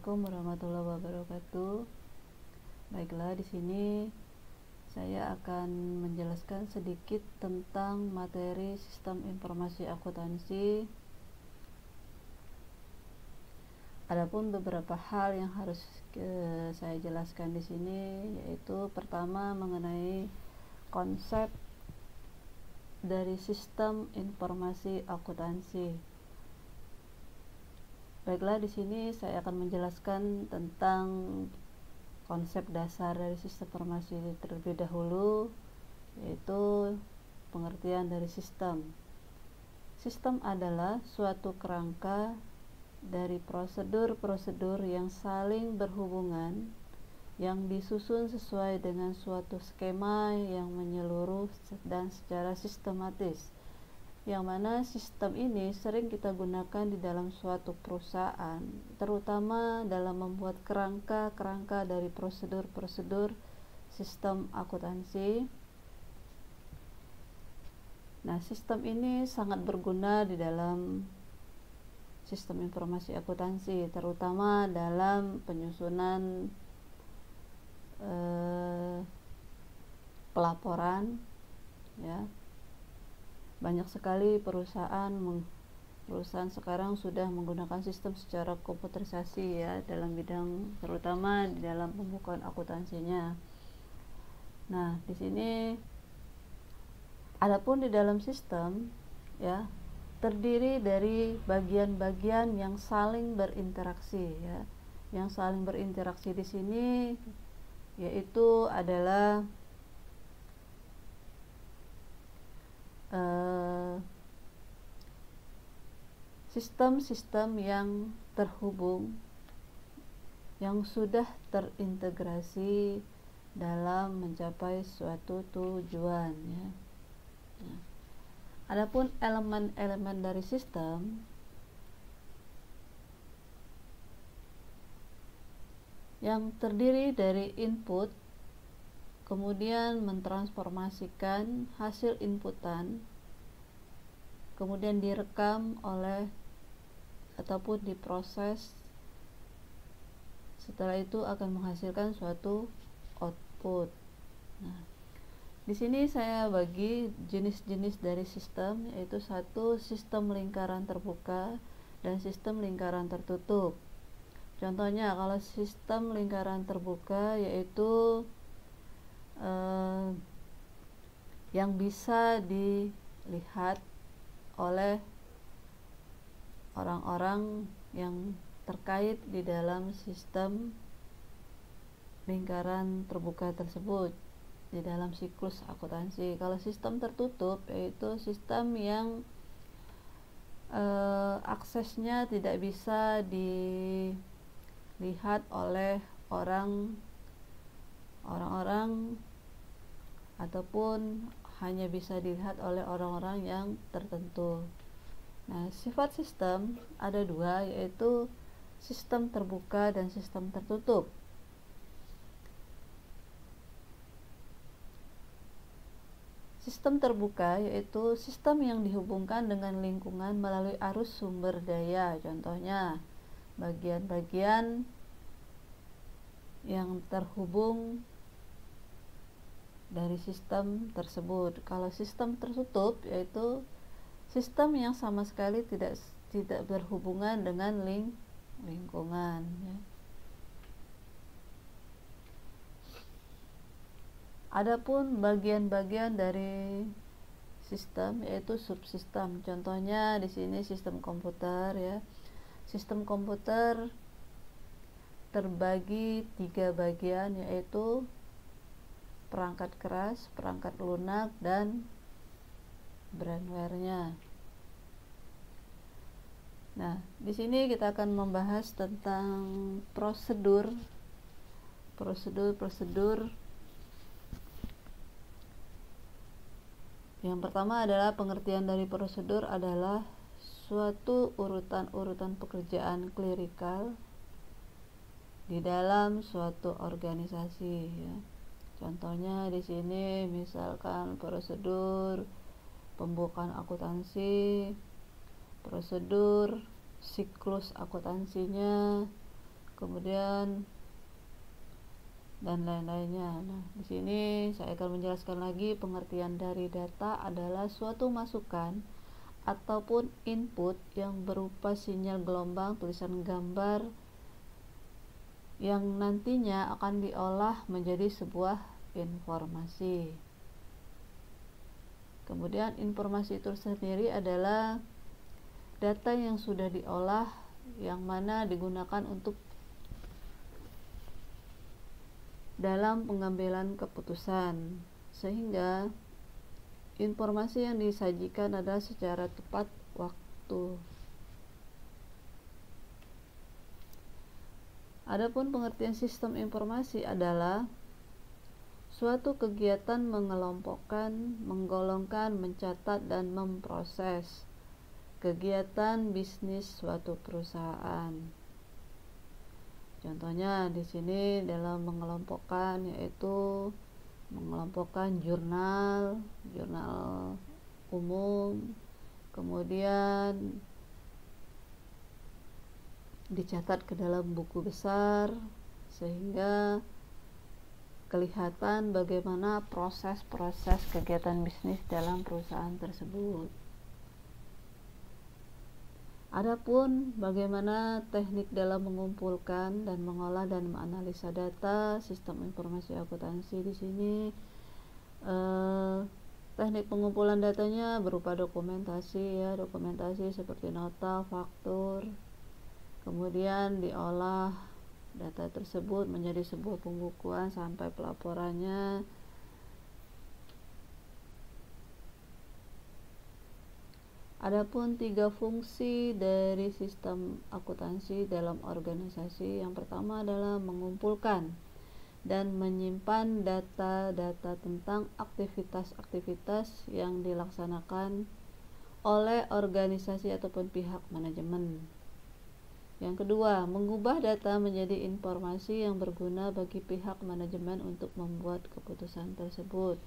Assalamualaikum warahmatullahi wabarakatuh. Baiklah, di sini saya akan menjelaskan sedikit tentang materi sistem informasi akuntansi. Adapun beberapa hal yang harus saya jelaskan di sini, yaitu pertama mengenai konsep dari sistem informasi akuntansi. Baiklah, di sini saya akan menjelaskan tentang konsep dasar dari sistem informasi terlebih dahulu, yaitu pengertian dari sistem. Sistem adalah suatu kerangka dari prosedur-prosedur yang saling berhubungan yang disusun sesuai dengan suatu skema yang menyeluruh dan secara sistematis, yang mana sistem ini sering kita gunakan di dalam suatu perusahaan, terutama dalam membuat kerangka-kerangka dari prosedur-prosedur sistem akuntansi. Nah, sistem ini sangat berguna di dalam sistem informasi akuntansi, terutama dalam penyusunan pelaporan, ya. Banyak sekali perusahaan sekarang sudah menggunakan sistem secara komputerisasi, ya, dalam bidang, terutama di dalam pembukuan akuntansinya. Nah, di sini adapun di dalam sistem, ya, terdiri dari bagian-bagian yang saling berinteraksi, ya. Yang saling berinteraksi di sini yaitu adalah sistem-sistem yang terhubung, yang sudah terintegrasi dalam mencapai suatu tujuan, ya. Nah, adapun elemen-elemen dari sistem yang terdiri dari input, kemudian mentransformasikan hasil inputan, kemudian direkam oleh ataupun diproses, setelah itu akan menghasilkan suatu output. Nah, di sini saya bagi jenis-jenis dari sistem, yaitu satu, sistem lingkaran terbuka dan sistem lingkaran tertutup. Contohnya, kalau sistem lingkaran terbuka yaitu yang bisa dilihat oleh orang-orang yang terkait di dalam sistem lingkaran terbuka tersebut di dalam siklus akuntansi. Kalau sistem tertutup yaitu sistem yang aksesnya tidak bisa dilihat oleh orang-orang ataupun hanya bisa dilihat oleh orang-orang yang tertentu. Nah, sifat sistem ada dua, yaitu sistem terbuka dan sistem tertutup. Sistem terbuka yaitu sistem yang dihubungkan dengan lingkungan melalui arus sumber daya. Contohnya, bagian-bagian yang terhubung dari sistem tersebut. Kalau sistem tertutup yaitu sistem yang sama sekali tidak berhubungan dengan lingkungan, ya. Adapun bagian-bagian dari sistem yaitu subsistem. Contohnya di sini sistem komputer, ya. Sistem komputer terbagi 3 bagian, yaitu perangkat keras, perangkat lunak, dan brandware-nya. Nah, di sini kita akan membahas tentang prosedur. Yang pertama adalah pengertian dari prosedur adalah suatu urutan-urutan pekerjaan klerikal di dalam suatu organisasi, ya. Contohnya di sini misalkan prosedur pembukaan akuntansi, prosedur siklus akuntansinya, kemudian dan lain-lainnya. Nah, di sini saya akan menjelaskan lagi pengertian dari data adalah suatu masukan ataupun input yang berupa sinyal gelombang, tulisan gambar yang nantinya akan diolah menjadi sebuah informasi. Kemudian informasi itu sendiri adalah data yang sudah diolah yang mana digunakan untuk dalam pengambilan keputusan, sehingga informasi yang disajikan adalah secara tepat waktu. Adapun pengertian sistem informasi adalah suatu kegiatan mengelompokkan, menggolongkan, mencatat, dan memproses kegiatan bisnis suatu perusahaan. Contohnya di sini dalam mengelompokkan yaitu mengelompokkan jurnal umum, kemudian dicatat ke dalam buku besar sehingga kelihatan bagaimana proses-proses kegiatan bisnis dalam perusahaan tersebut. Adapun bagaimana teknik dalam mengumpulkan dan mengolah dan menganalisa data sistem informasi akuntansi di sini, teknik pengumpulan datanya berupa dokumentasi dokumentasi seperti nota, faktur, kemudian diolah data tersebut menjadi sebuah pembukuan sampai pelaporannya. Adapun 3 fungsi dari sistem akuntansi dalam organisasi, yang pertama adalah mengumpulkan dan menyimpan data-data tentang aktivitas-aktivitas yang dilaksanakan oleh organisasi ataupun pihak manajemen. Yang kedua, mengubah data menjadi informasi yang berguna bagi pihak manajemen untuk membuat keputusan tersebut.